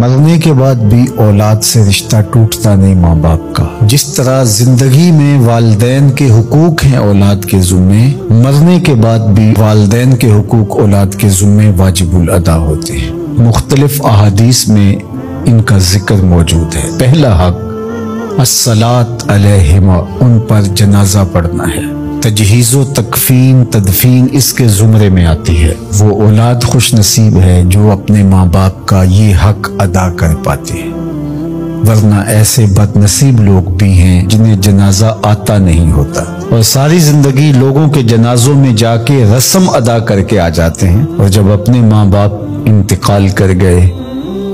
مرنے کے بعد بھی اولاد سے رشتہ ٹوٹتا نہیں ماں باپ کا۔ جس طرح زندگی میں والدین کے حقوق ہیں اولاد کے ذمے، مرنے کے بعد بھی والدین کے حقوق اولاد کے ذمے واجب الادا ہوتے ہیں۔ مختلف احادیث میں ان کا ذکر موجود ہے۔ پہلا حق الصلاۃ علیہما، ان پر جنازہ پڑھنا ہے۔ تجہیز و تکفین تدفین اس کے زمرے میں آتی ہے۔ وہ اولاد خوش نصیب ہے جو اپنے ماں باپ کا یہ حق ادا کر پاتے ہیں، ورنہ ایسے بد نصیب لوگ بھی ہیں جنہیں جنازہ آتا نہیں ہوتا اور ساری زندگی لوگوں کے جنازوں میں جا کے رسم ادا کر کے آ جاتے ہیں، اور جب اپنے ماں باپ انتقال کر گئے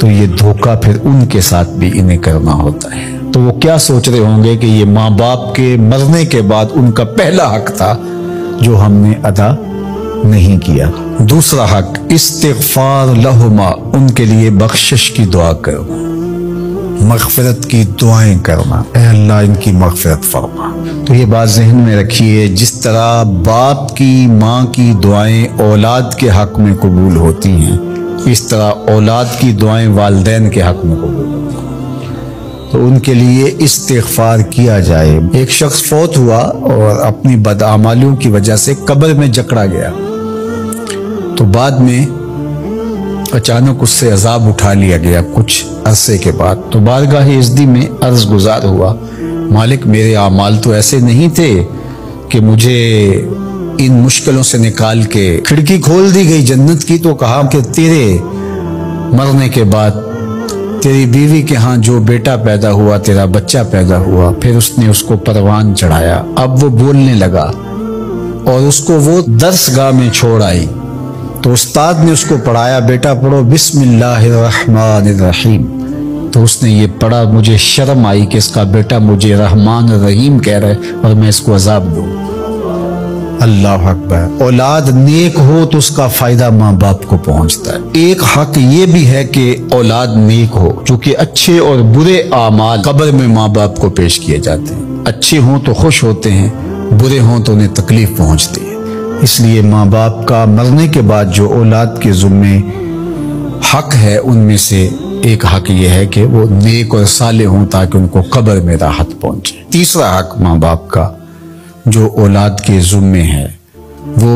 تو یہ دھوکہ پھر ان کے ساتھ بھی انہیں کرنا ہوتا ہے۔ تو وہ کیا سوچ رہے ہوں گے کہ یہ ماں باپ کے مرنے کے بعد ان کا پہلا حق تھا جو ہم نے ادا نہیں کیا۔ دوسرا حق استغفار لہما، ان کے لیے بخشش کی دعا کرنا، مغفرت کی دعائیں کرنا، اے اللہ ان کی مغفرت فرما۔ تو یہ بات ذہن میں رکھیے، جس طرح باپ کی ماں کی دعائیں اولاد کے حق میں قبول ہوتی ہیں، اس طرح اولاد کی دعائیں والدین کے حق میں قبول ہوتی ہیں۔ تو ان کے لیے استغفار کیا جائے۔ ایک شخص فوت ہوا اور اپنی بدعمالیوں کی وجہ سے قبر میں جکڑا گیا، تو بعد میں اچانک اس سے عذاب اٹھا لیا گیا کچھ عرصے کے بعد۔ تو بارگاہ عزدی میں عرض گزار ہوا، مالک میرے اعمال تو ایسے نہیں تھے کہ مجھے ان مشکلوں سے نکال کے کھڑکی کھول دی گئی جنت کی، تو کہا کہ تیرے مرنے کے بعد تیری بیوی کے ہاں جو بیٹا پیدا ہوا، تیرا بچہ پیدا ہوا، پھر اس نے اس کو پروان چڑھایا، اب وہ بولنے لگا اور اس کو وہ درس گاہ میں چھوڑ آئی، تو استاد نے اس کو پڑھایا، بیٹا پڑھو بسم اللہ الرحمن الرحیم، تو اس نے یہ پڑھا، مجھے شرم آئی کہ اس کا بیٹا مجھے رحمان الرحیم کہہ رہا ہے اور میں اس کو عذاب دوں۔ اللہ اکبر۔ اولاد نیک ہو تو اس کا فائدہ ماں باپ کو پہنچتا ہے۔ ایک حق یہ بھی ہے کہ اولاد نیک ہو، چونکہ اچھے اور برے اعمال قبر میں ماں باپ کو پیش کیے جاتے ہیں، اچھے ہوں تو خوش ہوتے ہیں، برے ہوں تو انہیں تکلیف پہنچتی ہے۔ اس لیے ماں باپ کا مرنے کے بعد جو اولاد کے ذمے حق ہے، ان میں سے ایک حق یہ ہے کہ وہ نیک اور صالح ہوں تاکہ ان کو قبر میں راحت پہنچے۔ تیسرا حق ماں باپ کا جو اولاد کے ذمے ہے وہ